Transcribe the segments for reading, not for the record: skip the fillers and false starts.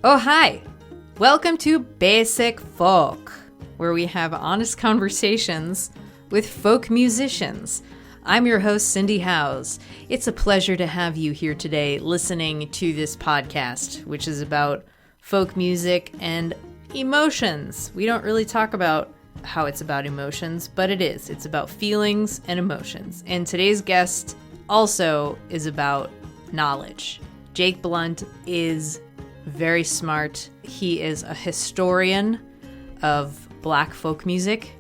Oh, hi! Welcome to Basic Folk, where we have honest conversations with folk musicians. I'm your host, Cindy Howes. It's a pleasure to have you here today listening to this podcast, which is about folk music and emotions. We don't really talk about how it's about emotions, but it is. It's about feelings and emotions. And today's guest also is about knowledge. Jake Blount is very smart. He is a historian of Black folk music,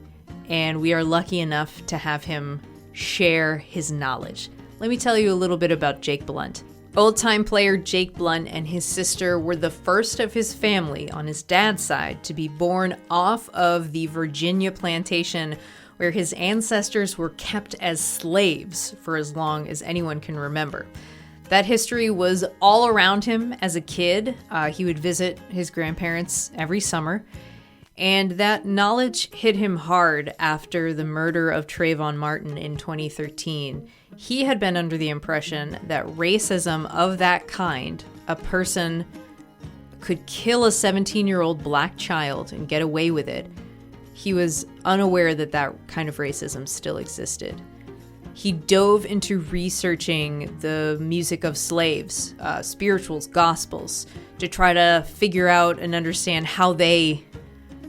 and we are lucky enough to have him share his knowledge. Let me tell you a little bit about Jake Blount. Old-time player Jake Blount and his sister were the first of his family on his dad's side to be born off of the Virginia plantation where his ancestors were kept as slaves for as long as anyone can remember. That history was all around him as a kid. He would visit his grandparents every summer, and that knowledge hit him hard after the murder of Trayvon Martin in 2013. He had been under the impression that racism of that kind, a person could kill a 17-year-old black child and get away with it. He was unaware that that kind of racism still existed. He dove into researching the music of slaves, spirituals, gospels, to try to figure out and understand how they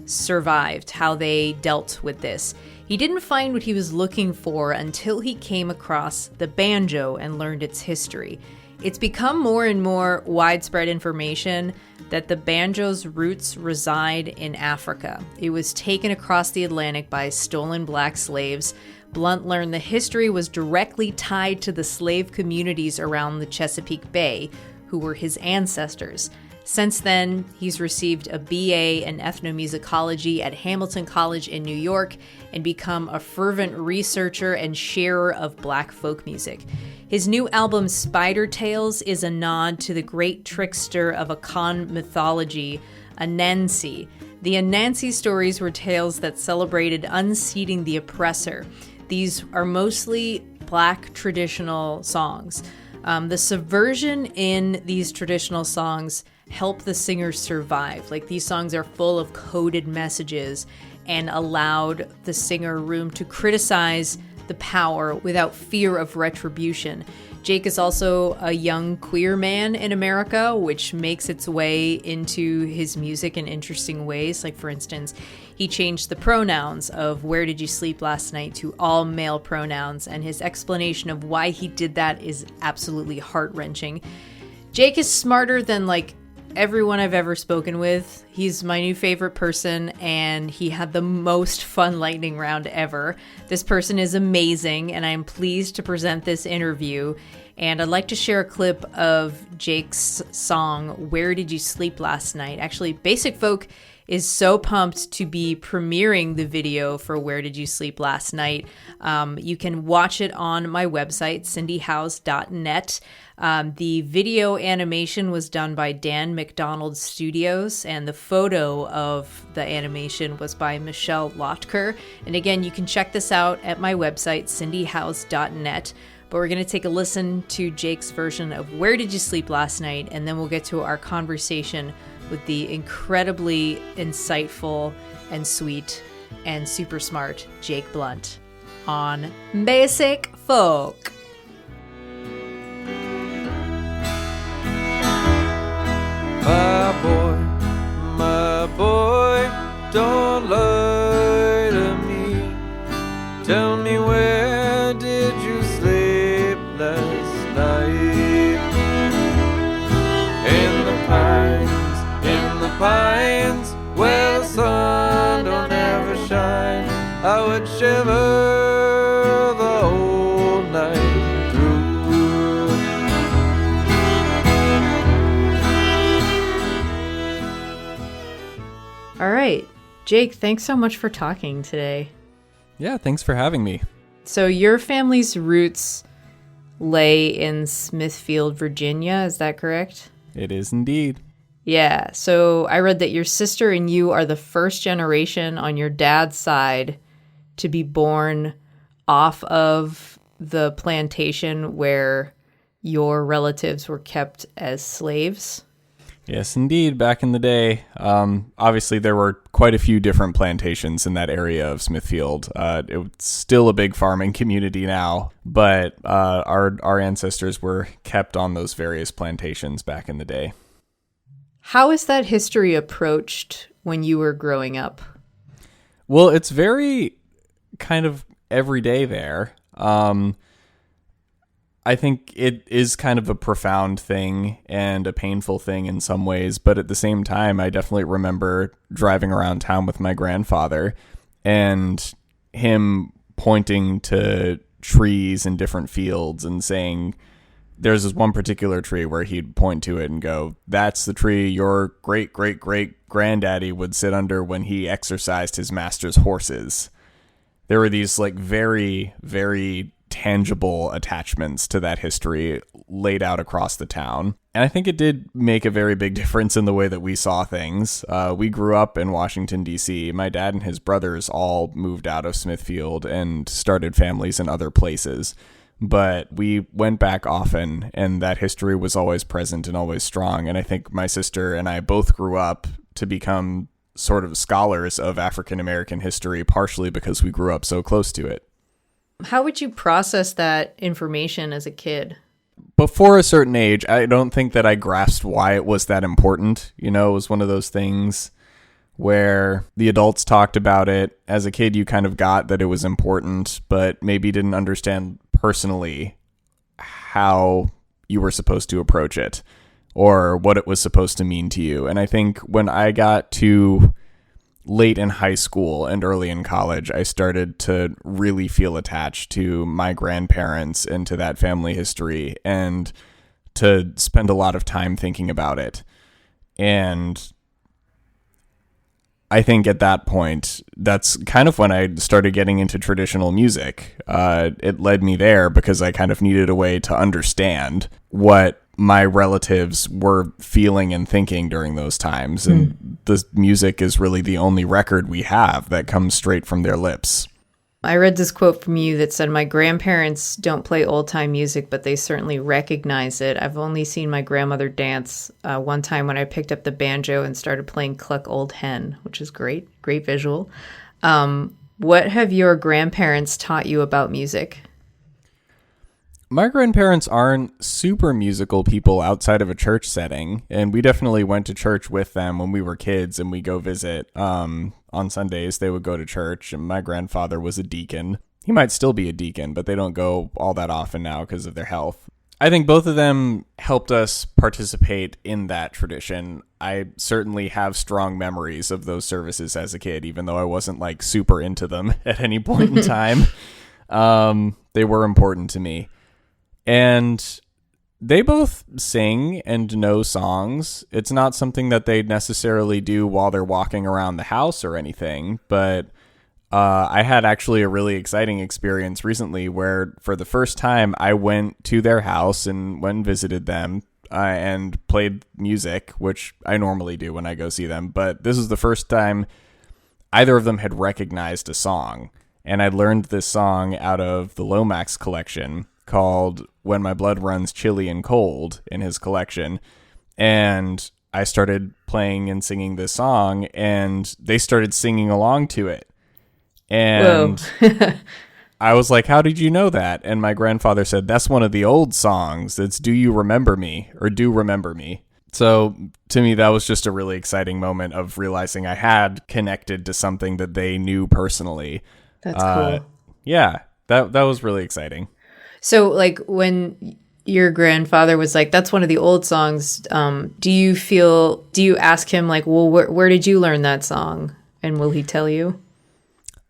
survived, how they dealt with this. He didn't find what he was looking for until he came across the banjo and learned its history. It's become more and more widespread information that the banjo's roots reside in Africa. It was taken across the Atlantic by stolen black slaves. Blount learned the history was directly tied to the slave communities around the Chesapeake Bay, who were his ancestors. Since then, he's received a BA in ethnomusicology at Hamilton College in New York and become a fervent researcher and sharer of Black folk music. His new album, Spider Tales, is a nod to the great trickster of Akan mythology, Anansi. The Anansi stories were tales that celebrated unseating the oppressor. These are mostly Black traditional songs. The subversion in these traditional songs help the singers survive. Like, these songs are full of coded messages and allowed the singer room to criticize the power without fear of retribution. Jake is also a young queer man in America, which makes its way into his music in interesting ways. Like, for instance, he changed the pronouns of "where did you sleep last night" to all male pronouns, and his explanation of why he did that is absolutely heart-wrenching. Jake is smarter than, everyone I've ever spoken with. He's my new favorite person, and he had the most fun lightning round ever. This person is amazing, and I'm pleased to present this interview. And I'd like to share a clip of Jake's song, "Where Did You Sleep Last Night?" Actually, Basic Folk is so pumped to be premiering the video for "Where Did You Sleep Last Night?" You can watch it on my website, cindyhowes.net. The video animation was done by Dan McDonald Studios, and the photo of the animation was by Michelle Lotker. And again, you can check this out at my website, cindyhowes.net. But we're going to take a listen to Jake's version of "Where Did You Sleep Last Night?" and then we'll get to our conversation with the incredibly insightful and sweet and super smart Jake Blount on Basic Folk. My boy, don't lie to me. Tell me, where did you sleep last night? In the pines, where the sun don't ever shine. I would shiver the whole night through. All right, Jake, thanks so much for talking today. Yeah, thanks for having me. So your family's roots lay in Smithfield, Virginia, is that correct? It is indeed. Yeah, so I read that your sister and you are the first generation on your dad's side to be born off of the plantation where your relatives were kept as slaves. Yes, indeed. Back in the day, obviously there were quite a few different plantations in that area of Smithfield. It's still a big farming community now, but our ancestors were kept on those various plantations back in the day. How is that history approached when you were growing up? Well, it's very kind of every day there. I think it is kind of a profound thing and a painful thing in some ways, but at the same time, I definitely remember driving around town with my grandfather and him pointing to trees in different fields and saying, there's this one particular tree where he'd point to it and go, that's the tree your great-great-great-granddaddy would sit under when he exercised his master's horses. There were these like very, very tangible attachments to that history laid out across the town. And I think it did make a very big difference in the way that we saw things. We grew up in Washington, D.C. My dad and his brothers all moved out of Smithfield and started families in other places. But we went back often, and that history was always present and always strong. And I think my sister and I both grew up to become sort of scholars of African American history, partially because we grew up so close to it. How would you process that information as a kid? Before a certain age, I don't think that I grasped why it was that important. You know, it was one of those things where the adults talked about it. As a kid, you kind of got that it was important, but maybe didn't understand personally how you were supposed to approach it or what it was supposed to mean to you. And I think when I got to late in high school and early in college, I started to really feel attached to my grandparents and to that family history and to spend a lot of time thinking about it. And I think at that point, that's kind of when I started getting into traditional music. It led me there because I kind of needed a way to understand what my relatives were feeling and thinking during those times. And the music is really the only record we have that comes straight from their lips. I read this quote from you that said, my grandparents don't play old-time music, but they certainly recognize it. I've only seen my grandmother dance one time when I picked up the banjo and started playing Cluck Old Hen, which is great visual. What have your grandparents taught you about music? My grandparents aren't super musical people outside of a church setting, and we definitely went to church with them when we were kids, and we go visit. On Sundays, they would go to church, and my grandfather was a deacon. He might still be a deacon, but they don't go all that often now because of their health. I think both of them helped us participate in that tradition. I certainly have strong memories of those services as a kid, even though I wasn't like super into them at any point in time. They were important to me. And they both sing and know songs. It's not something that they necessarily do while they're walking around the house or anything, but I had actually a really exciting experience recently where for the first time I went to their house and went and visited them and played music, which I normally do when I go see them. But this is the first time either of them had recognized a song. And I learned this song out of the Lomax collection called When My Blood Runs Chilly and Cold in his collection. And I started playing and singing this song, and they started singing along to it. And I was like, how did you know that? And my grandfather said, that's one of the old songs. It's Do You Remember Me, or Do Remember Me. So to me, that was just a really exciting moment of realizing I had connected to something that they knew personally. That's cool. Yeah, that was really exciting. So like when your grandfather was like, that's one of the old songs, do you ask him like, well, where did you learn that song? And will he tell you?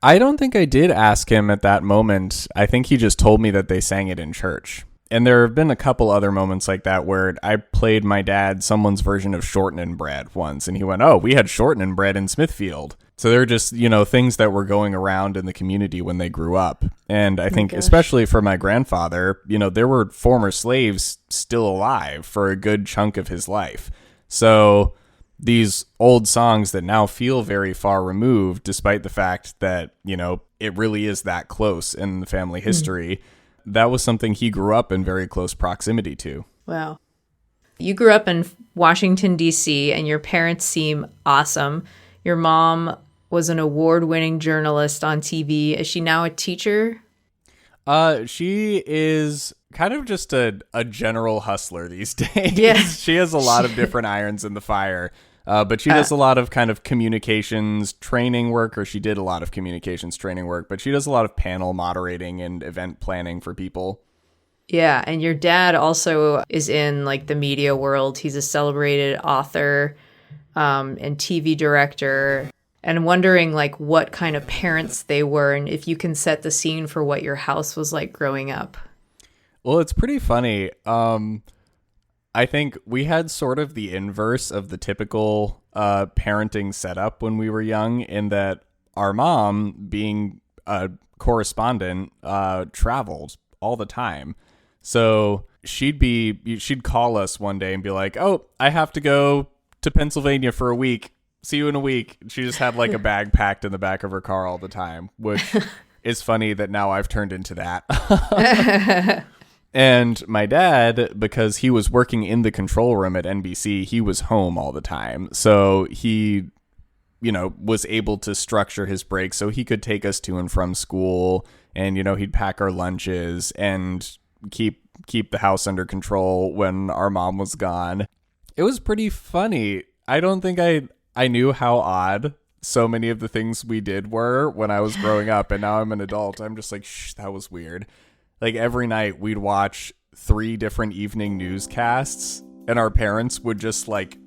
I don't think I did ask him at that moment. I think he just told me that they sang it in church. And there have been a couple other moments like that where I played my dad someone's version of shortening bread once, and he went, oh, we had shortening bread in Smithfield. So they're just, things that were going around in the community when they grew up. And I think especially for my grandfather, there were former slaves still alive for a good chunk of his life. So these old songs that now feel very far removed, despite the fact that, it really is that close in the family history, that was something he grew up in very close proximity to. Wow. You grew up in Washington, D.C., and your parents seem awesome. Your mom was an award-winning journalist on TV. Is she now a teacher? She is kind of just a general hustler these days. Yeah. She has a lot of different irons in the fire. But she does a lot of kind of communications training work, or she did a lot of communications training work, but she does a lot of panel moderating and event planning for people. Yeah, and your dad also is in like the media world. He's a celebrated author and TV director. And I'm wondering like what kind of parents they were and if you can set the scene for what your house was like growing up. Well, it's pretty funny. I think we had sort of the inverse of the typical parenting setup when we were young, in that our mom, being a correspondent, traveled all the time. So she'd call us one day and be like, "Oh, I have to go to Pennsylvania for a week. See you in a week." She just had like a bag packed in the back of her car all the time, which is funny that now I've turned into that. And my dad, because he was working in the control room at NBC, he was home all the time. So he, was able to structure his breaks so he could take us to and from school, and, he'd pack our lunches and keep the house under control when our mom was gone. It was pretty funny. I don't think I knew how odd so many of the things we did were when I was growing up, and now I'm an adult. I'm just like, shh, that was weird. Like every night we'd watch 3 different evening newscasts, and our parents would just like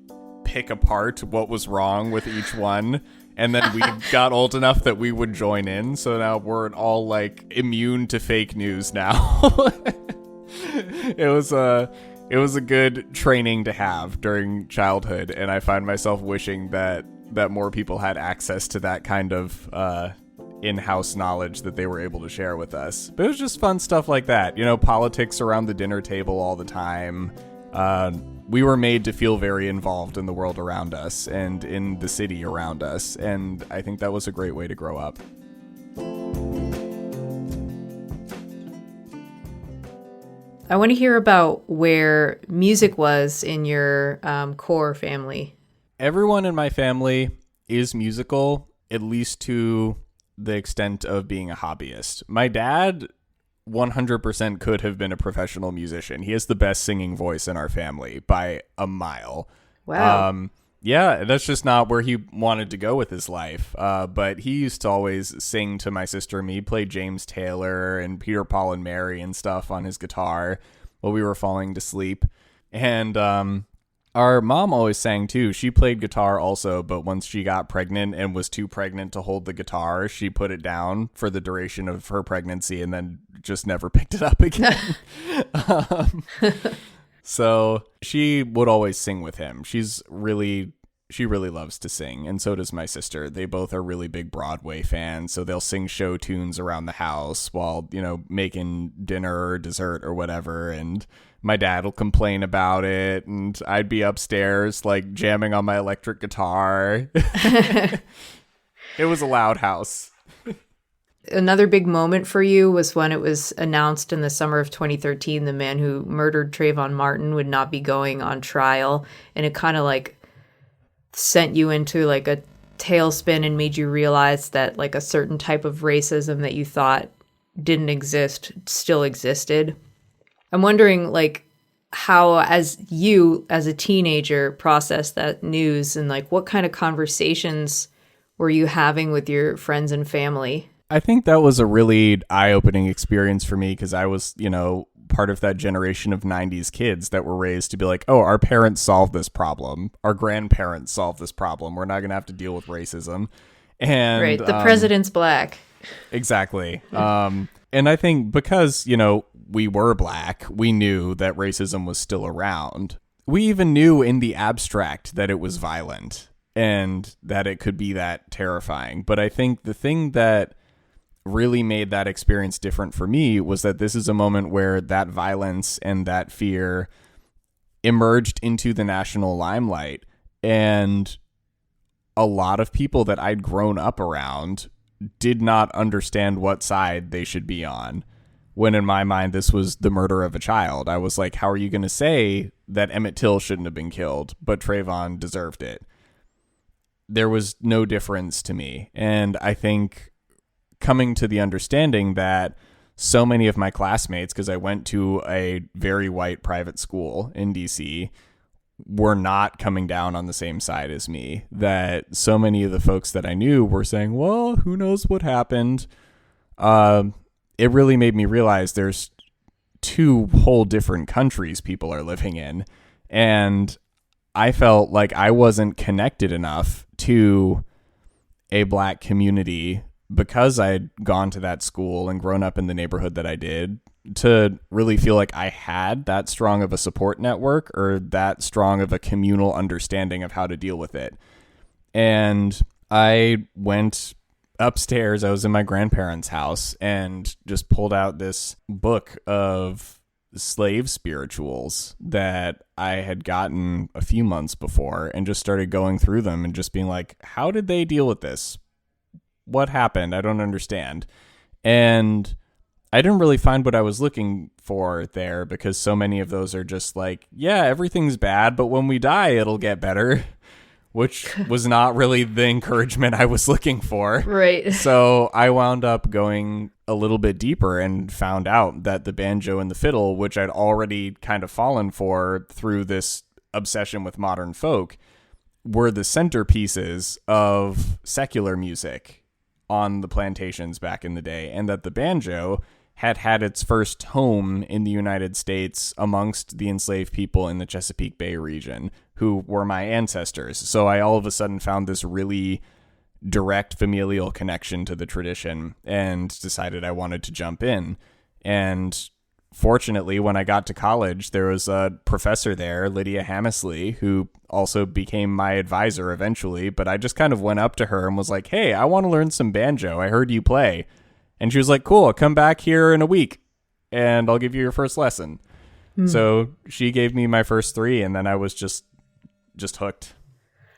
pick apart what was wrong with each one. And then we got old enough that we would join in. So now we're all like immune to fake news now. It was a good training to have during childhood. And I find myself wishing that more people had access to that kind of in-house knowledge that they were able to share with us. But it was just fun stuff like that. Politics around the dinner table all the time. We were made to feel very involved in the world around us and in the city around us. And I think that was a great way to grow up. I want to hear about where music was in your core family. Everyone in my family is musical, at least to the extent of being a hobbyist. My dad 100% could have been a professional musician. He has the best singing voice in our family by a mile. Wow. Yeah, that's just not where he wanted to go with his life. But he used to always sing to my sister and me. He played James Taylor and Peter, Paul, and Mary and stuff on his guitar while we were falling to sleep. And our mom always sang too. She played guitar also, but once she got pregnant and was too pregnant to hold the guitar, she put it down for the duration of her pregnancy and then just never picked it up again. So she would always sing with him. She really loves to sing, and so does my sister. They both are really big Broadway fans, so they'll sing show tunes around the house while, making dinner or dessert or whatever, and my dad will complain about it, and I'd be upstairs, like, jamming on my electric guitar. It was a loud house. Another big moment for you was when it was announced in the summer of 2013 the man who murdered Trayvon Martin would not be going on trial, and it kind of like sent you into like a tailspin and made you realize that like a certain type of racism that you thought didn't exist still existed. I'm wondering like how as a teenager processed that news, and like what kind of conversations were you having with your friends and family? I think that was a really eye-opening experience for me because I was, part of that generation of 90s kids that were raised to be like, oh, our parents solved this problem. Our grandparents solved this problem. We're not going to have to deal with racism. And right. The president's black. Exactly. And I think because, we were black, we knew that racism was still around. We even knew in the abstract that it was violent and that it could be that terrifying. But I think the thing that really made that experience different for me was that this is a moment where that violence and that fear emerged into the national limelight, and a lot of people that I'd grown up around did not understand what side they should be on. when in my mind this was the murder of a child. I was like, how are you going to say that Emmett Till shouldn't have been killed, but Trayvon deserved it? There was no difference to me. And I think coming to the understanding that so many of my classmates, because I went to a very white private school in DC, were not coming down on the same side as me, that so many of the folks that I knew were saying, well, who knows what happened? It really made me realize there's two whole different countries people are living in. And I felt like I wasn't connected enough to a Black community because I'd gone to that school and grown up in the neighborhood that I did to really feel like I had that strong of a support network or that strong of a communal understanding of how to deal with it. And I went upstairs. I was in my grandparents' house and just pulled out this book of slave spirituals that I had gotten a few months before and just started going through them and just being like, how did they deal with this? What happened? I don't understand. And I didn't really find what I was looking for there because so many of those are just like, yeah, everything's bad, but when we die, it'll get better, which was not really the encouragement I was looking for. Right. So I wound up going a little bit deeper and found out that the banjo and the fiddle, which I'd already kind of fallen for through this obsession with modern folk, were the centerpieces of secular music on the plantations back in the day, and that the banjo had its first home in the United States amongst the enslaved people in the Chesapeake Bay region, who were my ancestors. So I all of a sudden found this really direct familial connection to the tradition and decided I wanted to jump in. And fortunately, when I got to college, there was a professor there, Lydia Hammersley, who also became my advisor eventually. But I just kind of went up to her and was like, hey, I want to learn some banjo. I heard you play. And she was like, cool, I'll come back here in a week and I'll give you your first lesson. So she gave me my first 3 and then I was just hooked.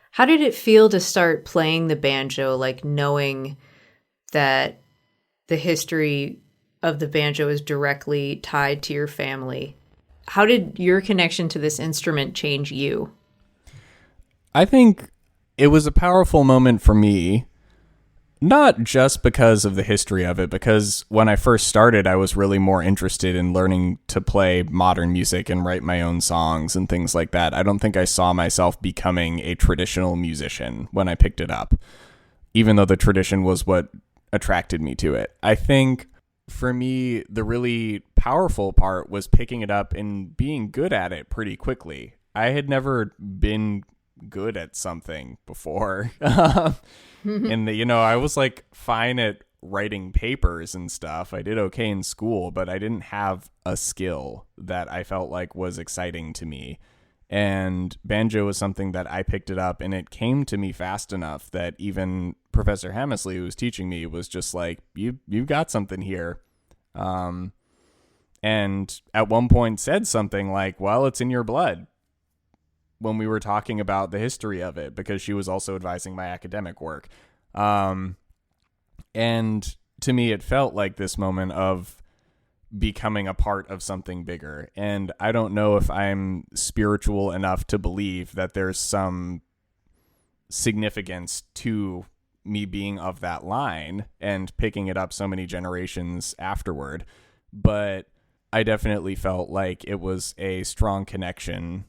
How did it feel to start playing the banjo, like knowing that the history of the banjo is directly tied to your family? How did your connection to this instrument change you? I think it was a powerful moment for me, not just because of the history of it, because when I first started, I was really more interested in learning to play modern music and write my own songs and things like that. I don't think I saw myself becoming a traditional musician when I picked it up, even though the tradition was what attracted me to it. I think for me, the really powerful part was picking it up and being good at it pretty quickly. I had never been good at something before. And I was like fine at writing papers and stuff. I did okay in school, but I didn't have a skill that I felt like was exciting to me. And banjo was something that I picked it up and it came to me fast enough that even Professor Hammersley, who was teaching me, was just like, you've got something here. And at one point said something like, well, it's in your blood, when we were talking about the history of it, because she was also advising my academic work. And to me, it felt like this moment of becoming a part of something bigger. And I don't know if I'm spiritual enough to believe that there's some significance to me being of that line and picking it up so many generations afterward. But I definitely felt like it was a strong connection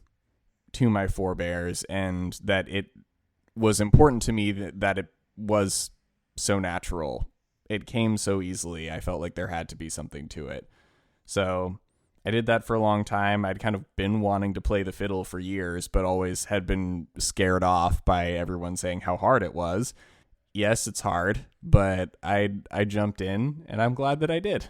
to my forebears and that it was important to me that it was so natural. It came so easily. I felt like there had to be something to it. So I did that for a long time. I'd kind of been wanting to play the fiddle for years, but always had been scared off by everyone saying how hard it was. Yes, it's hard, but I jumped in and I'm glad that I did.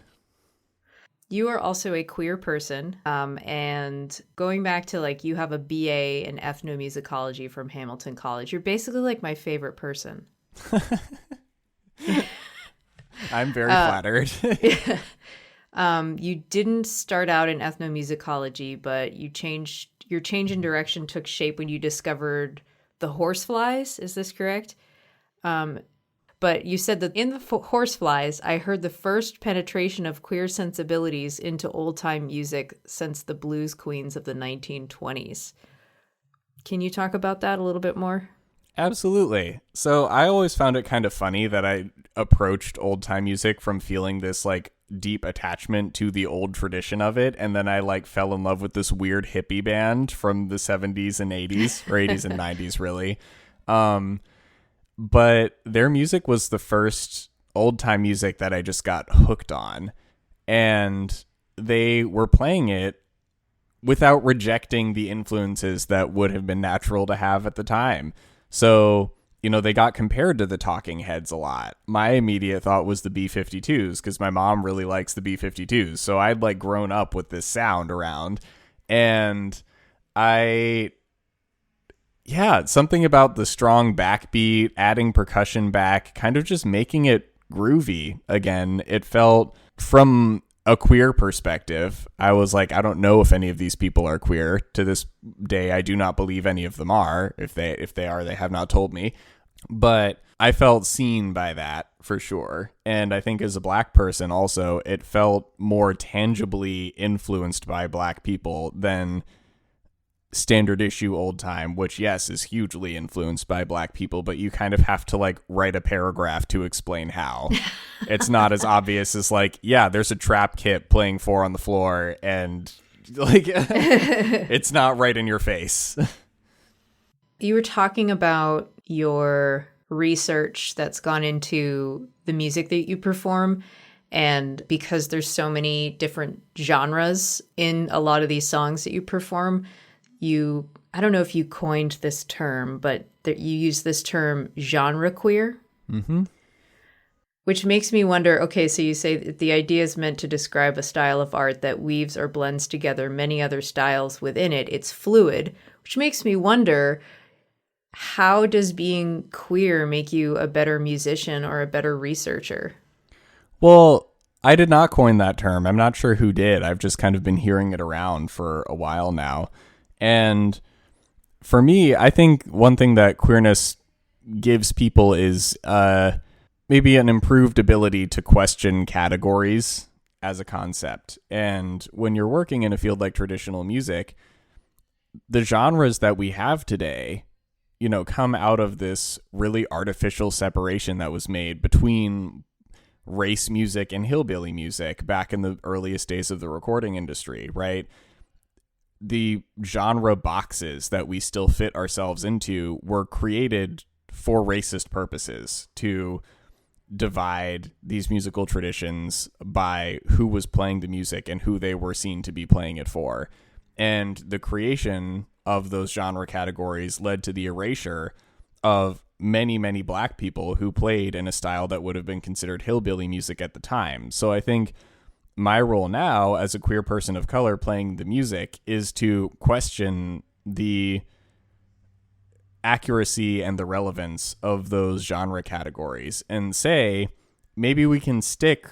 You are also a queer person, and going back to like you have a BA in ethnomusicology from Hamilton College. You're basically like my favorite person. I'm very flattered. You didn't start out in ethnomusicology, but your change in direction took shape when you discovered the horseflies. Is this correct? But you said that in the Horseflies, I heard the first penetration of queer sensibilities into old-time music since the blues queens of the 1920s. Can you talk about that a little bit more? Absolutely. So I always found it kind of funny that I approached old time music from feeling this like deep attachment to the old tradition of it, and then I like fell in love with this weird hippie band from the 70s and 80s, or 80s and 90s really. But their music was the first old time music that I just got hooked on, and they were playing it without rejecting the influences that would have been natural to have at the time. So, you know, they got compared to the Talking Heads a lot. My immediate thought was the B-52s, because my mom really likes the B-52s. So I'd like grown up with this sound around. And something about the strong backbeat, adding percussion back, kind of just making it groovy again. It felt, from a queer perspective, I was like, I don't know if any of these people are queer. To this day, I do not believe any of them are. If they are, they have not told me. But I felt seen by that for sure. And I think as a Black person also, it felt more tangibly influenced by Black people than standard issue old time, which yes is hugely influenced by Black people, but you kind of have to like write a paragraph to explain how. It's not as obvious as like, yeah, there's a trap kit playing 4 on the floor, and like it's not right in your face. You were talking about your research that's gone into the music that you perform, and because there's so many different genres in a lot of these songs that you perform, I don't know if you coined this term, but you use this term genre queer, which makes me wonder, okay, so you say that the idea is meant to describe a style of art that weaves or blends together many other styles within it. It's fluid, which makes me wonder, how does being queer make you a better musician or a better researcher? Well, I did not coin that term. I'm not sure who did. I've just kind of been hearing it around for a while now. And for me, I think one thing that queerness gives people is maybe an improved ability to question categories as a concept. And when you're working in a field like traditional music, the genres that we have today, you know, come out of this really artificial separation that was made between race music and hillbilly music back in the earliest days of the recording industry, right? The genre boxes that we still fit ourselves into were created for racist purposes, to divide these musical traditions by who was playing the music and who they were seen to be playing it for. And the creation of those genre categories led to the erasure of many, many Black people who played in a style that would have been considered hillbilly music at the time. So I think my role now as a queer person of color playing the music is to question the accuracy and the relevance of those genre categories and say, maybe we can stick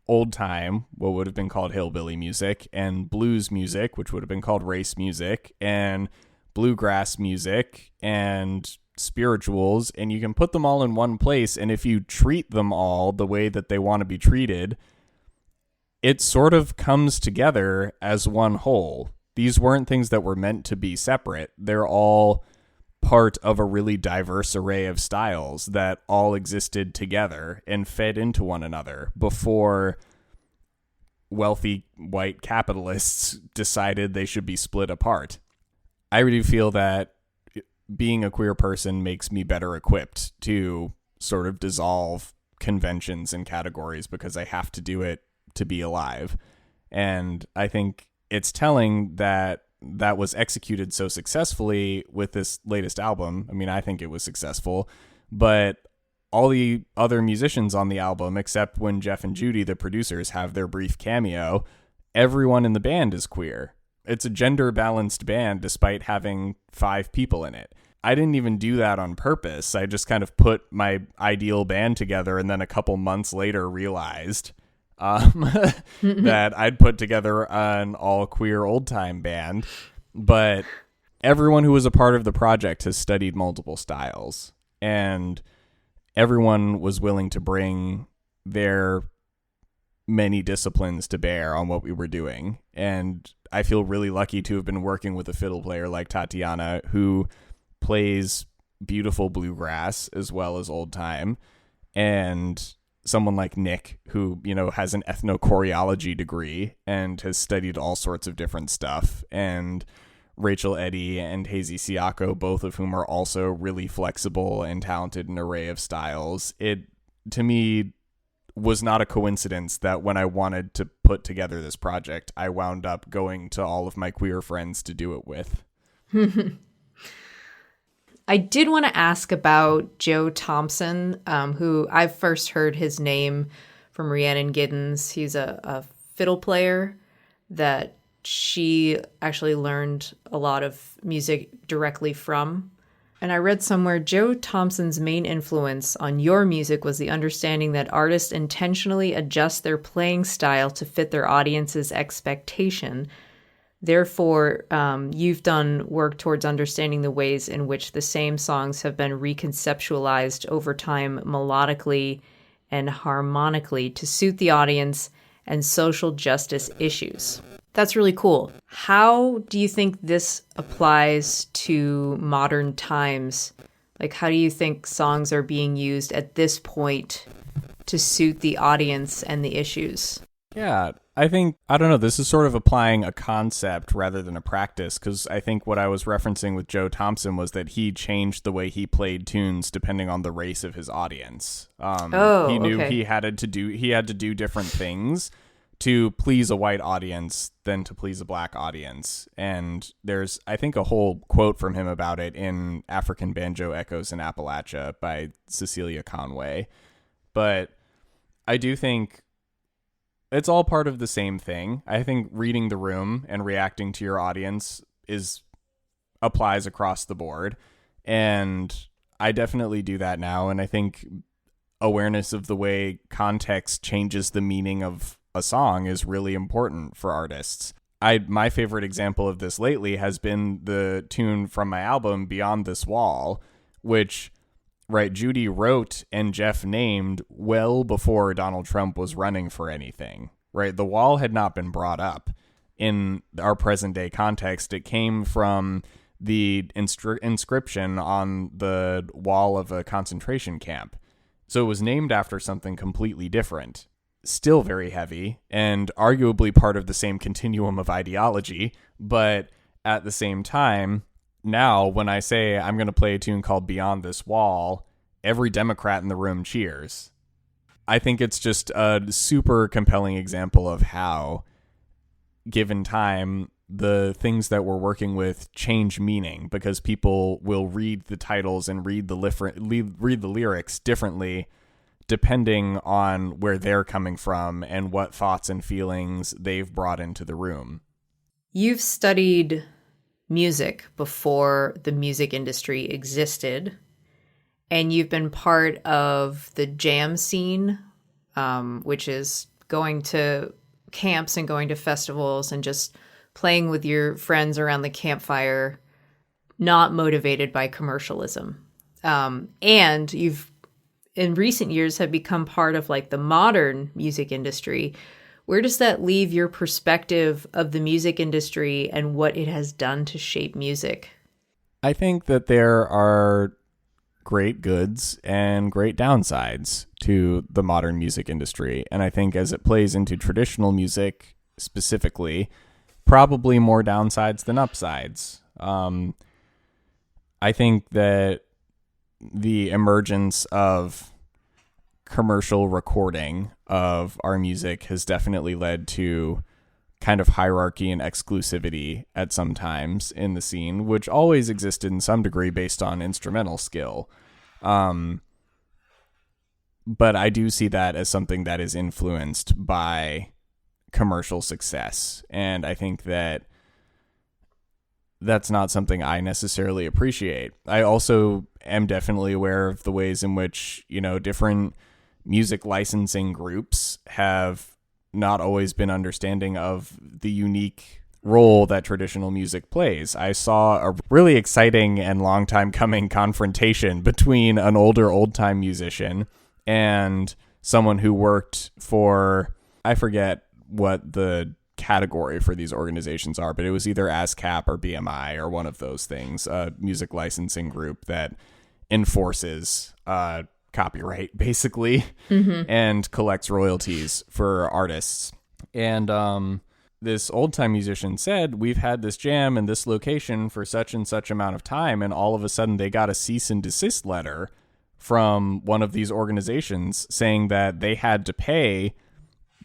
old time, what would have been called hillbilly music, and blues music, which would have been called race music, and bluegrass music and spirituals, and you can put them all in one place. And if you treat them all the way that they want to be treated, it sort of comes together as one whole. These weren't things that were meant to be separate. They're all part of a really diverse array of styles that all existed together and fed into one another before wealthy white capitalists decided they should be split apart. I really feel that being a queer person makes me better equipped to sort of dissolve conventions and categories, because I have to do it to be alive. And I think it's telling that that was executed so successfully with this latest album. I mean, I think it was successful, but all the other musicians on the album, except when Jeff and Judy, the producers, have their brief cameo, everyone in the band is queer. It's a gender balanced band despite having 5 people in it. I didn't even do that on purpose. I just kind of put my ideal band together, and then a couple months later realized that I'd put together an all queer old time band. But everyone who was a part of the project has studied multiple styles. And everyone was willing to bring their many disciplines to bear on what we were doing. And I feel really lucky to have been working with a fiddle player like Tatiana, who plays beautiful bluegrass as well as old time, and someone like Nick, who, has an ethnomusicology degree and has studied all sorts of different stuff, and Rachel Eddy and Hazy Siako, both of whom are also really flexible and talented in an array of styles. It, to me, was not a coincidence that when I wanted to put together this project, I wound up going to all of my queer friends to do it with. I did want to ask about Joe Thompson, who I first heard his name from Rhiannon Giddens. He's a fiddle player that she actually learned a lot of music directly from. And I read somewhere Joe Thompson's main influence on your music was the understanding that artists intentionally adjust their playing style to fit their audience's expectation. Therefore, you've done work towards understanding the ways in which the same songs have been reconceptualized over time melodically and harmonically to suit the audience and social justice issues. That's really cool. How do you think this applies to modern times? Like, how do you think songs are being used at this point to suit the audience and the issues? Yeah, I think, I don't know, this is sort of applying a concept rather than a practice, because I think what I was referencing with Joe Thompson was that he changed the way he played tunes depending on the race of his audience. He knew okay. he had to do different things to please a white audience than to please a black audience. And there's, I think, a whole quote from him about it in African Banjo Echoes in Appalachia by Cecilia Conway. But I do think it's all part of the same thing. I think reading the room and reacting to your audience applies across the board. And I definitely do that now. And I think awareness of the way context changes the meaning of a song is really important for artists. My favorite example of this lately has been the tune from my album Beyond This Wall, which Judy wrote and Jeff named well before Donald Trump was running for anything. The wall had not been brought up in our present day context. It came from the inscription on the wall of a concentration camp. So it was named after something completely different. Still very heavy and arguably part of the same continuum of ideology, but at the same time, now when I say I'm going to play a tune called Beyond This Wall, every Democrat in the room cheers. I think it's just a super compelling example of how, given time, the things that we're working with change meaning because people will read the titles and read the lyrics differently depending on where they're coming from and what thoughts and feelings they've brought into the room. You've studied music before the music industry existed, and you've been part of the jam scene, which is going to camps and going to festivals and just playing with your friends around the campfire, not motivated by commercialism. And you've in recent years have become part of like the modern music industry. Where does that leave your perspective of the music industry and what it has done to shape music? I think that there are great goods and great downsides to the modern music industry. And I think as it plays into traditional music specifically, probably more downsides than upsides. I think that the emergence of commercial recording of our music has definitely led to kind of hierarchy and exclusivity at some times in the scene, which always existed in some degree based on instrumental skill. But I do see that as something that is influenced by commercial success. And I think that that's not something I necessarily appreciate. I also am definitely aware of the ways in which, different music licensing groups have not always been understanding of the unique role that traditional music plays. I saw a really exciting and long time coming confrontation between an older old-time musician and someone who worked for, I forget what the category for these organizations are, but it was either ASCAP or BMI or one of those things, a music licensing group that enforces copyright basically and collects royalties for artists. And this old time musician said, we've had this jam in this location for such and such amount of time, and all of a sudden they got a cease and desist letter from one of these organizations saying that they had to pay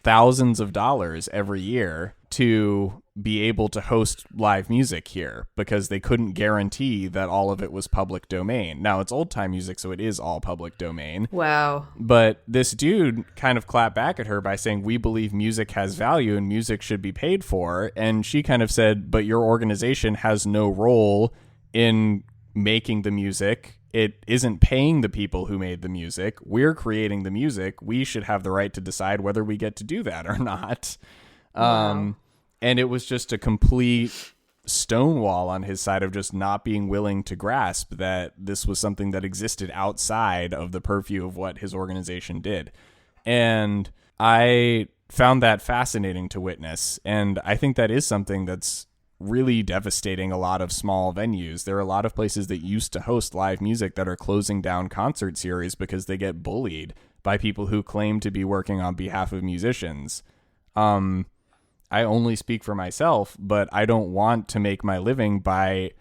thousands of dollars every year to be able to host live music here because they couldn't guarantee that all of it was public domain. Now, it's old time music, so it is all public domain. Wow. But this dude kind of clapped back at her by saying, we believe music has value and music should be paid for. And she kind of said, but your organization has no role in making the music. It isn't paying the people who made the music. We're creating the music. We should have the right to decide whether we get to do that or not. Wow. And it was just a complete stonewall on his side of just not being willing to grasp that this was something that existed outside of the purview of what his organization did. And I found that fascinating to witness. And I think that is something that's really devastating a lot of small venues. There are a lot of places that used to host live music that are closing down concert series because they get bullied by people who claim to be working on behalf of musicians. I only speak for myself, but I don't want to make my living by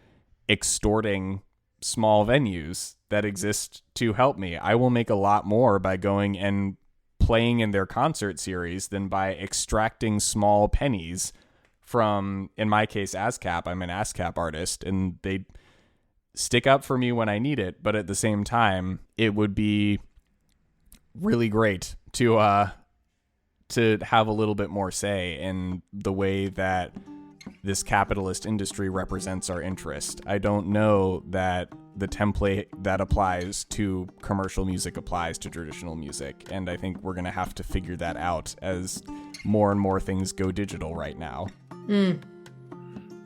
extorting small venues that exist to help me. I will make a lot more by going and playing in their concert series than by extracting small pennies from, in my case, ASCAP. I'm an ASCAP artist, and they stick up for me when I need it. But at the same time, it would be really great to have a little bit more say in the way that this capitalist industry represents our interest. I don't know that the template that applies to commercial music applies to traditional music, and I think we're going to have to figure that out as more and more things go digital right now.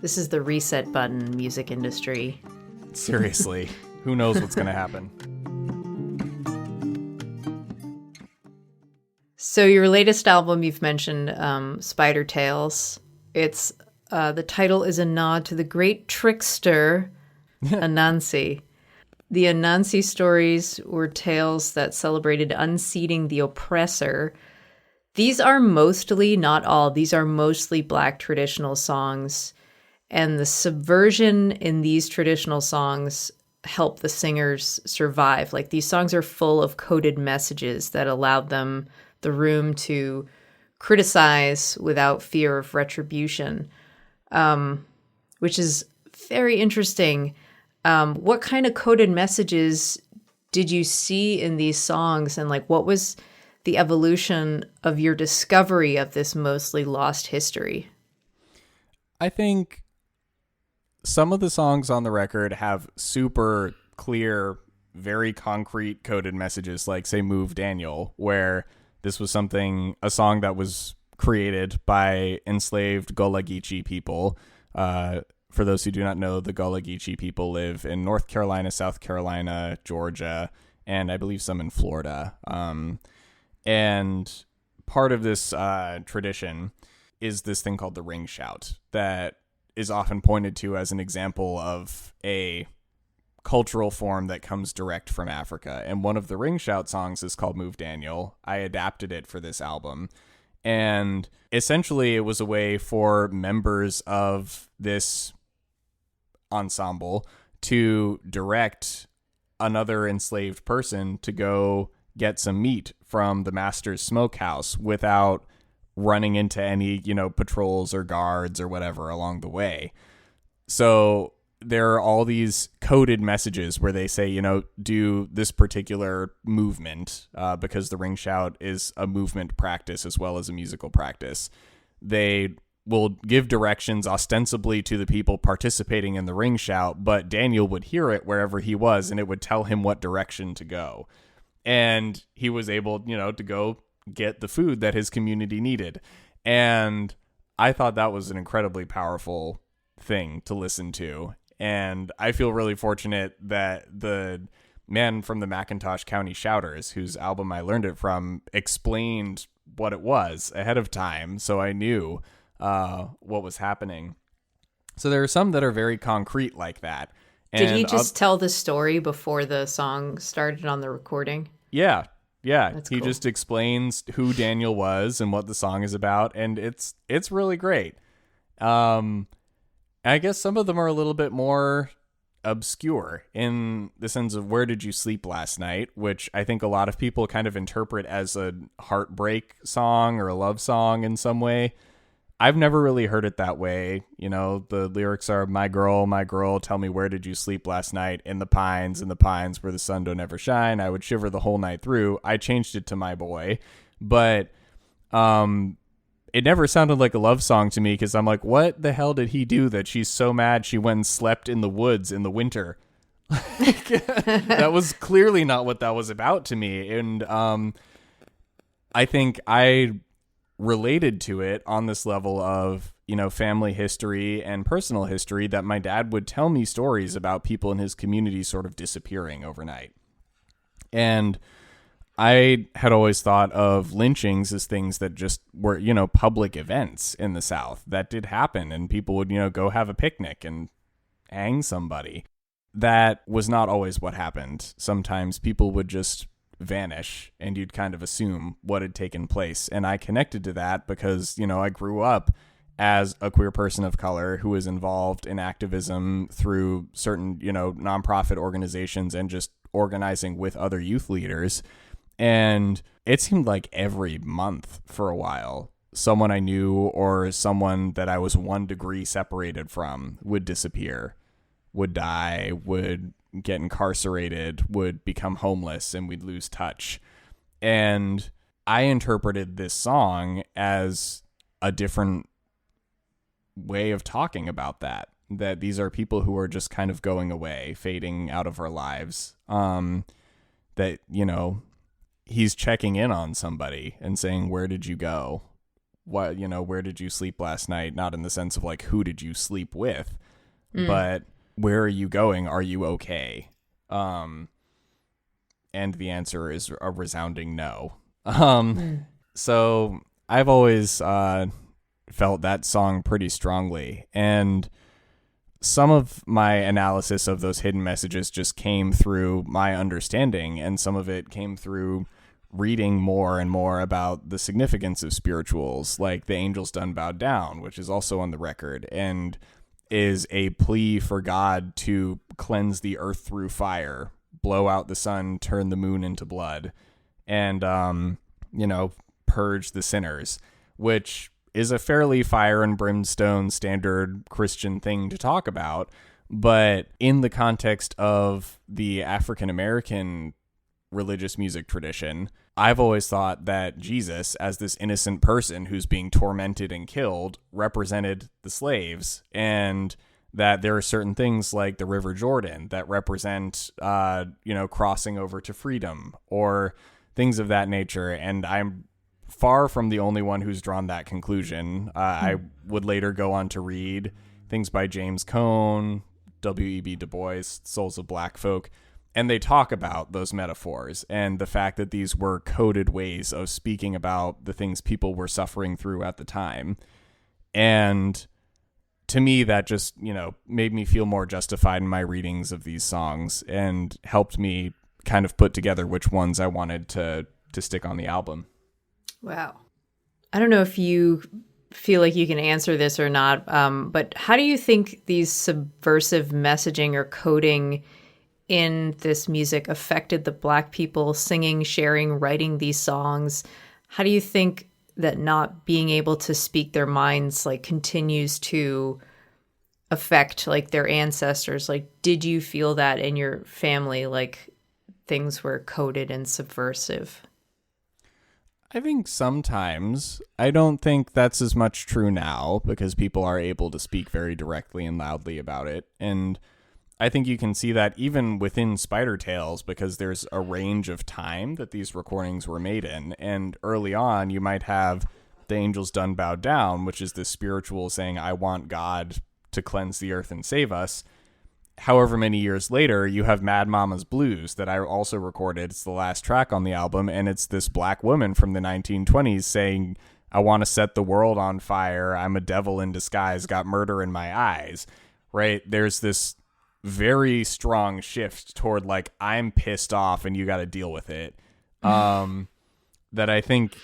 This is the reset button music industry. Seriously, who knows what's going to happen? So your latest album, you've mentioned Spider Tales. It's the title is a nod to the great trickster Anansi. The Anansi stories were tales that celebrated unseating the oppressor. These are mostly, not all, these are mostly Black traditional songs. And the subversion in these traditional songs help the singers survive. Like, these songs are full of coded messages that allowed them the room to criticize without fear of retribution, which is very interesting. What kind of coded messages did you see in these songs? And like, what was the evolution of your discovery of this mostly lost history? I think some of the songs on the record have super clear, very concrete coded messages, like, say, Move Daniel, where this was a song that was created by enslaved Gullah Geechee people. For those who do not know, the Gullah Geechee people live in North Carolina, South Carolina, Georgia, and I believe some in Florida. And part of this tradition is this thing called the ring shout that is often pointed to as an example of a cultural form that comes direct from Africa. And one of the ring shout songs is called Move Daniel. I adapted it for this album. And essentially it was a way for members of this ensemble to direct another enslaved person to go get some meat from the master's smokehouse without running into any, patrols or guards or whatever along the way. So there are all these coded messages where they say, do this particular movement, because the ring shout is a movement practice as well as a musical practice. They will give directions ostensibly to the people participating in the ring shout, but Daniel would hear it wherever he was, and it would tell him what direction to go. And he was able, to go get the food that his community needed. And I thought that was an incredibly powerful thing to listen to. And I feel really fortunate that the man from the McIntosh County Shouters, whose album I learned it from, explained what it was ahead of time, so I knew what was happening. So there are some that are very concrete like that. And did he just tell the story before the song started on the recording? Yeah. That's he cool. just explains who Daniel was and what the song is about, and it's really great. I guess some of them are a little bit more obscure in the sense of Where Did You Sleep Last Night, which I think a lot of people kind of interpret as a heartbreak song or a love song in some way. I've never really heard it that way. You know, the lyrics are, my girl, tell me where did you sleep last night? In the pines where the sun don't ever shine. I would shiver the whole night through. I changed it to my boy. But it never sounded like a love song to me, because I'm like, what the hell did he do that she's so mad she went and slept in the woods in the winter? That was clearly not what that was about to me. And I think I related to it on this level of, you know, family history and personal history, that my dad would tell me stories about people in his community sort of disappearing overnight. And I had always thought of lynchings as things that just were, you know, public events in the South that did happen, and people would, you know, go have a picnic and hang somebody. That was not always what happened. Sometimes people would just vanish and you'd kind of assume what had taken place. And I connected to that because, you know, I grew up as a queer person of color who was involved in activism through certain, you know, nonprofit organizations and just organizing with other youth leaders. And it seemed like every month for a while, someone I knew or someone that I was 1 degree separated from would disappear, would die, would get incarcerated, would become homeless, and we'd lose touch. And I interpreted this song as a different way of talking about that these are people who are just kind of going away, fading out of our lives. That, you know, he's checking in on somebody and saying, where did you go? What, you know, where did you sleep last night? Not in the sense of like, who did you sleep with, but where are you going? Are you okay? And the answer is a resounding no. So I've always felt that song pretty strongly. And some of my analysis of those hidden messages just came through my understanding, and some of it came through reading more and more about the significance of spirituals, like The Angels Done Bowed Down, which is also on the record, and is a plea for God to cleanse the earth through fire, blow out the sun, turn the moon into blood, and, you know, purge the sinners, which is a fairly fire and brimstone standard Christian thing to talk about. But in the context of the African American religious music tradition, I've always thought that Jesus, as this innocent person who's being tormented and killed, represented the slaves, and that there are certain things like the River Jordan that represent, you know, crossing over to freedom or things of that nature. And I'm far from the only one who's drawn that conclusion. I would later go on to read things by James Cone, W.E.B. Du Bois, Souls of Black Folk, and they talk about those metaphors and the fact that these were coded ways of speaking about the things people were suffering through at the time. And to me, that just, you know, made me feel more justified in my readings of these songs and helped me kind of put together which ones I wanted to stick on the album. Wow. I don't know if you feel like you can answer this or not, but how do you think these subversive messaging or coding in this music affected the Black people singing, sharing, writing these songs? How do you think that not being able to speak their minds like continues to affect like their ancestors? Like, did you feel that in your family, like things were coded and subversive? I think sometimes. I don't think that's as much true now because people are able to speak very directly and loudly about it. And I think you can see that even within Spider Tales, because there's a range of time that these recordings were made in. And early on, you might have the angels done bowed down, which is this spiritual saying, I want God to cleanse the earth and save us. However many years later, you have Mad Mama's Blues that I also recorded. It's the last track on the album, and it's this black woman from the 1920s saying, I want to set the world on fire. I'm a devil in disguise, got murder in my eyes, right? There's this very strong shift toward like, I'm pissed off and you got to deal with it. That I think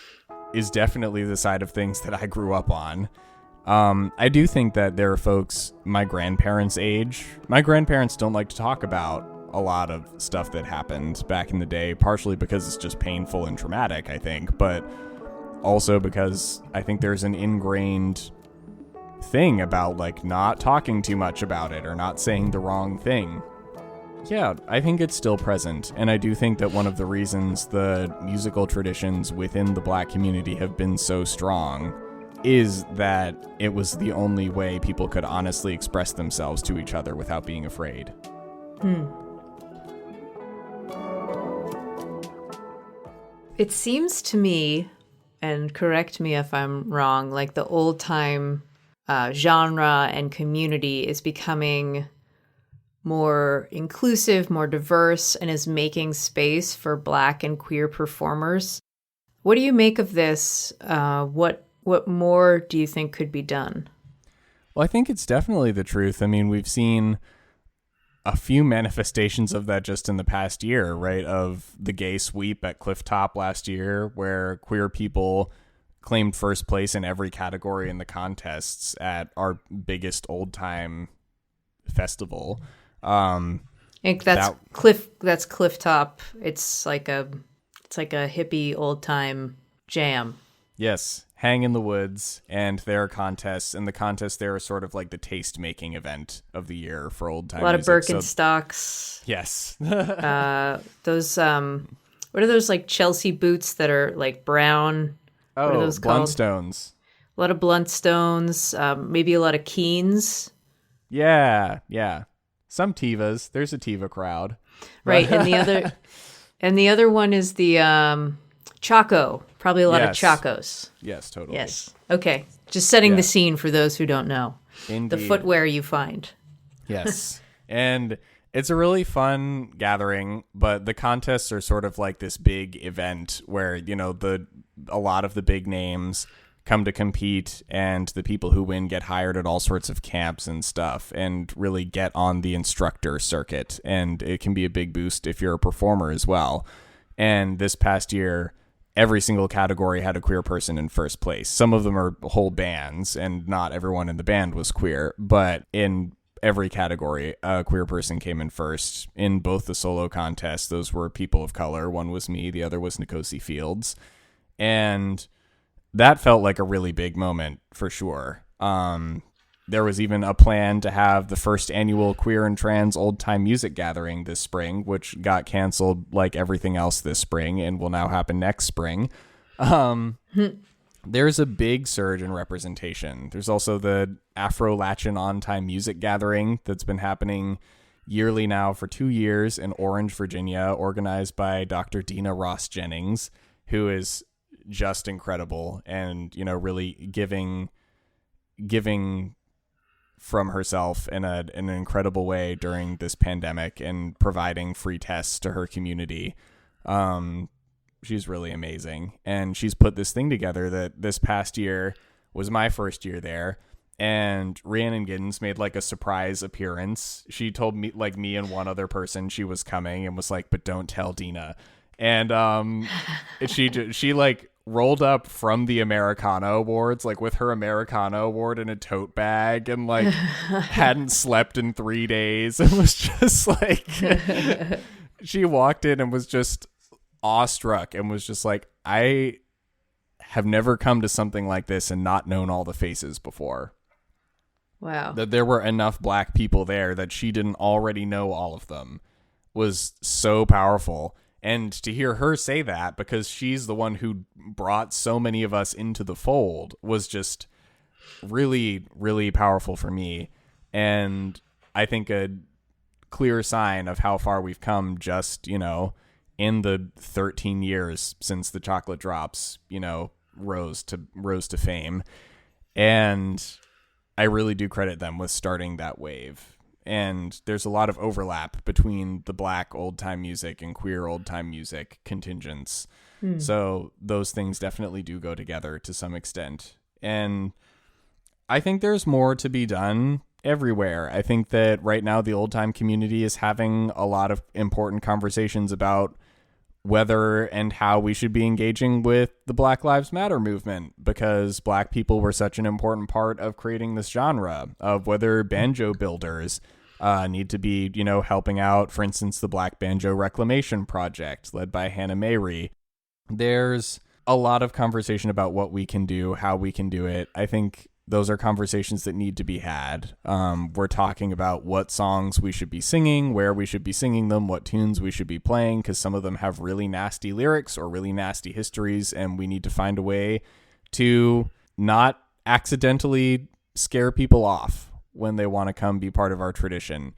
is definitely the side of things that I grew up on. I do think that there are folks my grandparents' age. My grandparents don't like to talk about a lot of stuff that happened back in the day, partially because it's just painful and traumatic, I think, but also because I think there's an ingrained thing about like not talking too much about it or not saying the wrong thing. Yeah, I think it's still present, and I do think that one of the reasons the musical traditions within the Black community have been so strong is that it was the only way people could honestly express themselves to each other without being afraid. It seems to me, and correct me if I'm wrong, like the old-time genre and community is becoming more inclusive, more diverse, and is making space for Black and queer performers. What do you make of this? What more do you think could be done? Well, I think it's definitely the truth. I mean, we've seen a few manifestations of that just in the past year, right? Of the gay sweep at Clifftop last year, where queer people claimed first place in every category in the contests at our biggest old-time festival. I think that's Clifftop. It's like a hippie old time jam. Yes, Hang in the Woods, and there are contests, and the contests there are sort of like the taste making event of the year for old time. A lot music. of Birkenstocks. Yes. Those what are those like Chelsea boots that are like brown? Oh, what are those called? Bluntstones. A lot of Bluntstones. Maybe a lot of Keens. Yeah. Some Tivas. There's a Tiva crowd. Right, and the other one is the Chaco. Probably a lot of Chacos. Yes, totally. Yes. Okay. Just setting the scene for those who don't know. Indeed. The footwear you find. Yes. And it's a really fun gathering, but the contests are sort of like this big event where, you know, a lot of the big names come to compete, and the people who win get hired at all sorts of camps and stuff and really get on the instructor circuit. And it can be a big boost if you're a performer as well. And this past year, every single category had a queer person in first place. Some of them are whole bands, and not everyone in the band was queer, but in every category, a queer person came in first. In both the solo contests, those were people of color. One was me, the other was Nkosi Fields. And that felt like a really big moment for sure. There was even a plan to have the first annual queer and trans old time music gathering this spring, which got canceled like everything else this spring and will now happen next spring. There's a big surge in representation. There's also the Afro-Latino on-time music gathering that's been happening yearly now for 2 years in Orange, Virginia, organized by Dr. Dina Ross Jennings, who is just incredible and, you know, really giving from herself in an incredible way during this pandemic and providing free tests to her community. She's really amazing. And she's put this thing together that this past year was my first year there. And Rhiannon Giddens made like a surprise appearance. She told me, like me and one other person, she was coming and was like, but don't tell Dina. And she like rolled up from the Americana Awards, like with her Americana Award in a tote bag, and like hadn't slept in 3 days. It was just like, she walked in and was just awestruck and was just like, I have never come to something like this and not known all the faces before. Wow. That there were enough Black people there that she didn't already know all of them was so powerful. And to hear her say that, because she's the one who brought so many of us into the fold, was just really, really powerful for me. And I think a clear sign of how far we've come just, you know, in the 13 years since the Chocolate Drops, you know, rose to fame. And I really do credit them with starting that wave. And there's a lot of overlap between the Black old-time music and queer old-time music contingents. So those things definitely do go together to some extent. And I think there's more to be done everywhere. I think that right now the old-time community is having a lot of important conversations about whether and how we should be engaging with the Black Lives Matter movement, because Black people were such an important part of creating this genre, of whether banjo builders need to be, helping out, for instance, the Black Banjo Reclamation Project led by Hannah Mary. There's a lot of conversation about what we can do, how we can do it. I think those are conversations that need to be had. We're talking about what songs we should be singing, where we should be singing them, what tunes we should be playing, because some of them have really nasty lyrics or really nasty histories, and we need to find a way to not accidentally scare people off when they want to come be part of our tradition.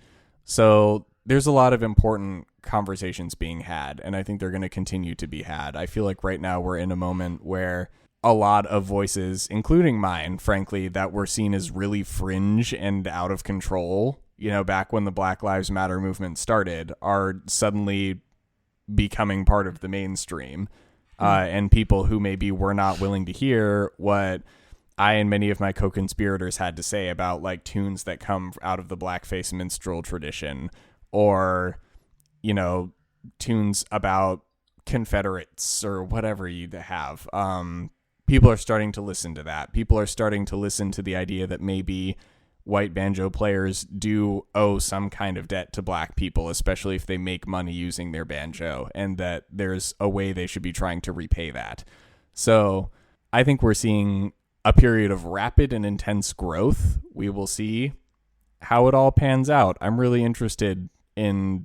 So there's a lot of important conversations being had, and I think they're going to continue to be had. I feel like right now we're in a moment where a lot of voices, including mine, frankly, that were seen as really fringe and out of control, back when the Black Lives Matter movement started, are suddenly becoming part of the mainstream. And people who maybe were not willing to hear what I and many of my co-conspirators had to say about like tunes that come out of the blackface minstrel tradition, or, tunes about Confederates or whatever you have. People are starting to listen to that. People are starting to listen to the idea that maybe white banjo players do owe some kind of debt to Black people, especially if they make money using their banjo, and that there's a way they should be trying to repay that. So I think we're seeing a period of rapid and intense growth. We will see how it all pans out. I'm really interested in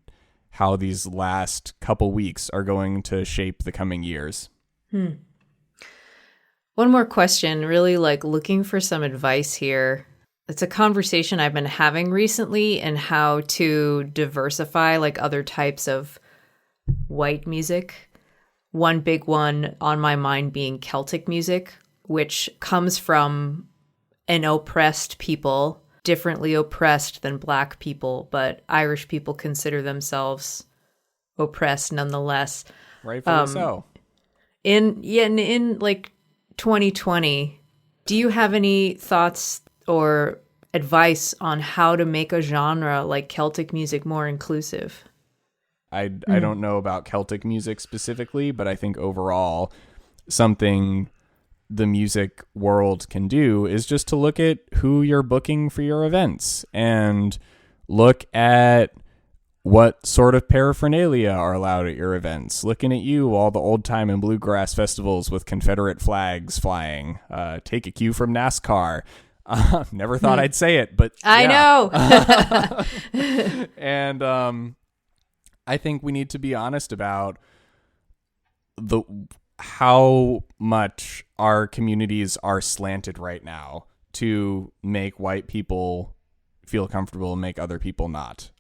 how these last couple weeks are going to shape the coming years. One more question, really looking for some advice here. It's a conversation I've been having recently in how to diversify other types of white music. One big one on my mind being Celtic music, which comes from an oppressed people, differently oppressed than Black people, but Irish people consider themselves oppressed nonetheless. Rightfully so. In 2020, do you have any thoughts or advice on how to make a genre like Celtic music more inclusive? I don't know about Celtic music specifically, but I think overall something the music world can do is just to look at who you're booking for your events and look at what sort of paraphernalia are allowed at your events. Looking at you, all the old time and bluegrass festivals with Confederate flags flying. Take a cue from NASCAR. Never thought I'd say it, but I know. And I think we need to be honest about how much our communities are slanted right now to make white people feel comfortable and make other people not.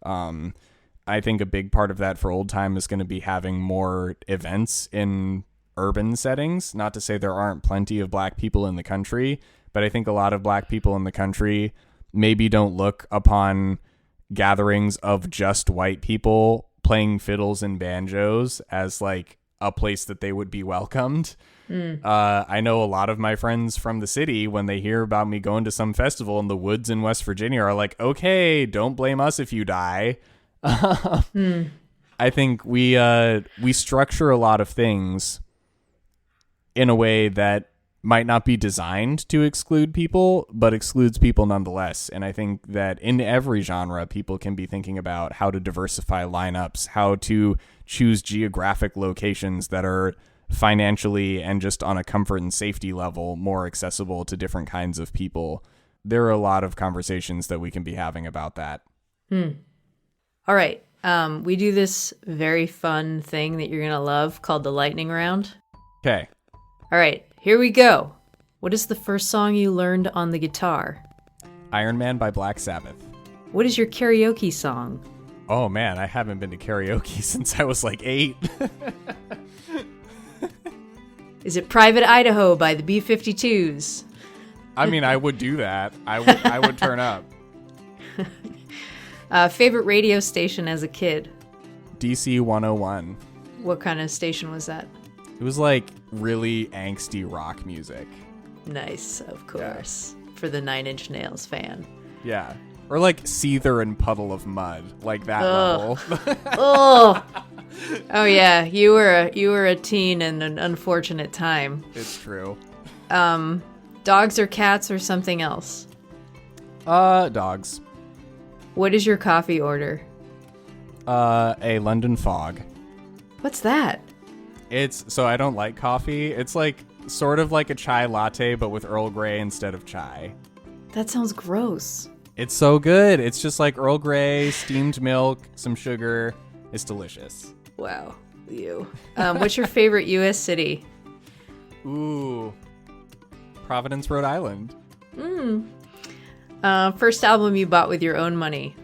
I think a big part of that for old time is going to be having more events in urban settings. Not to say there aren't plenty of Black people in the country, but I think a lot of Black people in the country maybe don't look upon gatherings of just white people playing fiddles and banjos as a place that they would be welcomed. I know a lot of my friends from the city, when they hear about me going to some festival in the woods in West Virginia, are like, okay, don't blame us if you die. I think we structure a lot of things in a way that might not be designed to exclude people, but excludes people nonetheless. And I think that in every genre, people can be thinking about how to diversify lineups, how to choose geographic locations that are financially and just on a comfort and safety level more accessible to different kinds of people. There are a lot of conversations that we can be having about that. All right. We do this very fun thing that you're going to love called the lightning round. Okay. All right. Here we go. What is the first song you learned on the guitar? Iron Man by Black Sabbath. What is your karaoke song? Oh man, I haven't been to karaoke since I was 8. Is it Private Idaho by the B-52s? I mean, I would do that. I would turn up. Favorite radio station as a kid? DC 101. What kind of station was that? It was like really angsty rock music. Nice, of course. Yeah. For the Nine Inch Nails fan. Yeah. Or like Seether and Puddle of Mud. Like that level. Oh. Oh yeah, you were a teen in an unfortunate time. It's true. Dogs or cats or something else? Dogs. What is your coffee order? A London Fog. What's that? So I don't like coffee. It's like sort of like a chai latte, but with Earl Grey instead of chai. That sounds gross. It's so good. It's just like Earl Grey, steamed milk, some sugar. It's delicious. Wow. You. What's your favorite U.S. city? Ooh. Providence, Rhode Island. First album you bought with your own money?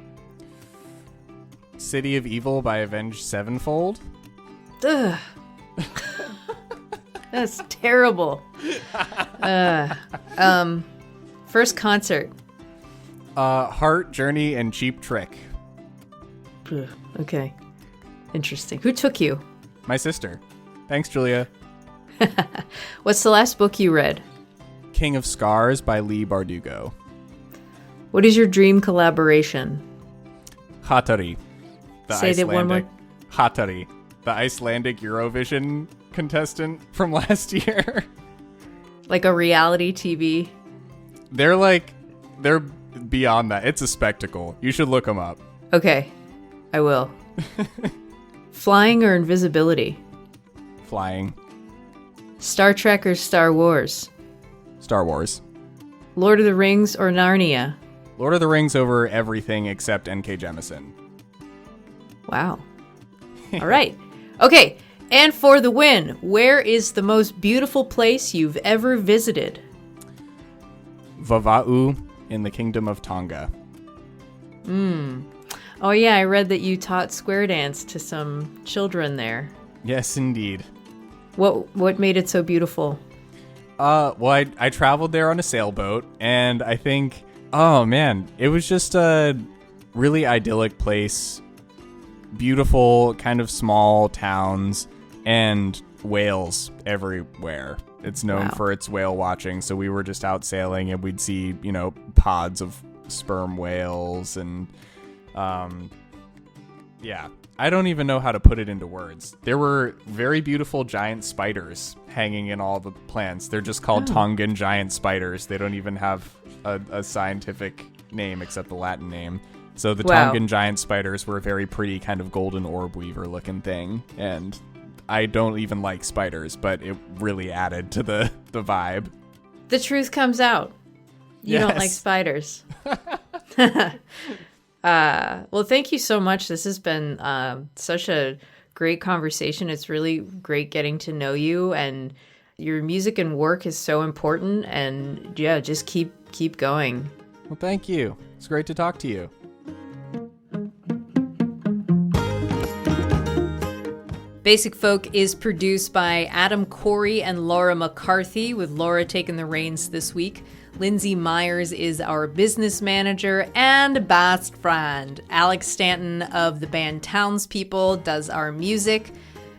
City of Evil by Avenged Sevenfold. Ugh. That's terrible. First concert? Heart, Journey, and Cheap Trick. Ugh. Okay. Interesting. Who took you? My sister. Thanks, Julia. What's the last book you read? King of Scars by Lee Bardugo. What is your dream collaboration? Hattari. Say that one more. Hattari. The Icelandic Eurovision contestant from last year. Like a reality TV? They're beyond that. It's a spectacle. You should look them up. Okay. I will. Flying or invisibility? Flying. Star Trek or Star Wars? Star Wars. Lord of the Rings or Narnia? Lord of the Rings over everything except N.K. Jemisin. Wow. All right. Okay. And for the win, where is the most beautiful place you've ever visited? Vava'u in the Kingdom of Tonga. Oh yeah, I read that you taught square dance to some children there. Yes, indeed. What made it so beautiful? Well, I traveled there on a sailboat, and I think, oh man, it was just a really idyllic place. Beautiful, kind of small towns, and whales everywhere. It's known for its whale watching, so we were just out sailing, and we'd see, pods of sperm whales, and yeah. I don't even know how to put it into words. There were very beautiful giant spiders hanging in all the plants. They're just called Tongan giant spiders. They don't even have a scientific name except the Latin name. So the Tongan giant spiders were a very pretty kind of golden orb weaver looking thing. And I don't even like spiders, but it really added to the vibe. The truth comes out. You don't like spiders. Well, thank you so much. This has been such a great conversation. It's really great getting to know you, and your music and work is so important. And yeah, just keep going. Well, thank you. It's great to talk to you. Basic Folk is produced by Adam Corey and Laura McCarthy, with Laura taking the reins this week. Lindsay Myers is our business manager and best friend. Alex Stanton of the band Townspeople does our music.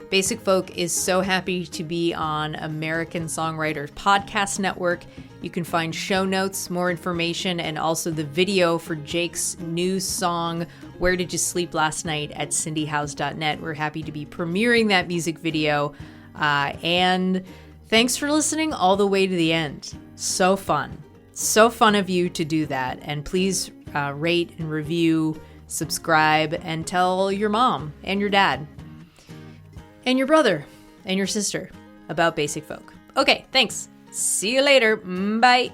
Basic Folk is so happy to be on American Songwriters Podcast Network. You can find show notes, more information, and also the video for Jake's new song, Where Did You Sleep Last Night, at cindyhouse.net. We're happy to be premiering that music video. And thanks for listening all the way to the end. So fun. So fun of you to do that. And please rate and review, subscribe, and tell your mom and your dad and your brother and your sister about Basic Folk. Okay, thanks. See you later. Bye.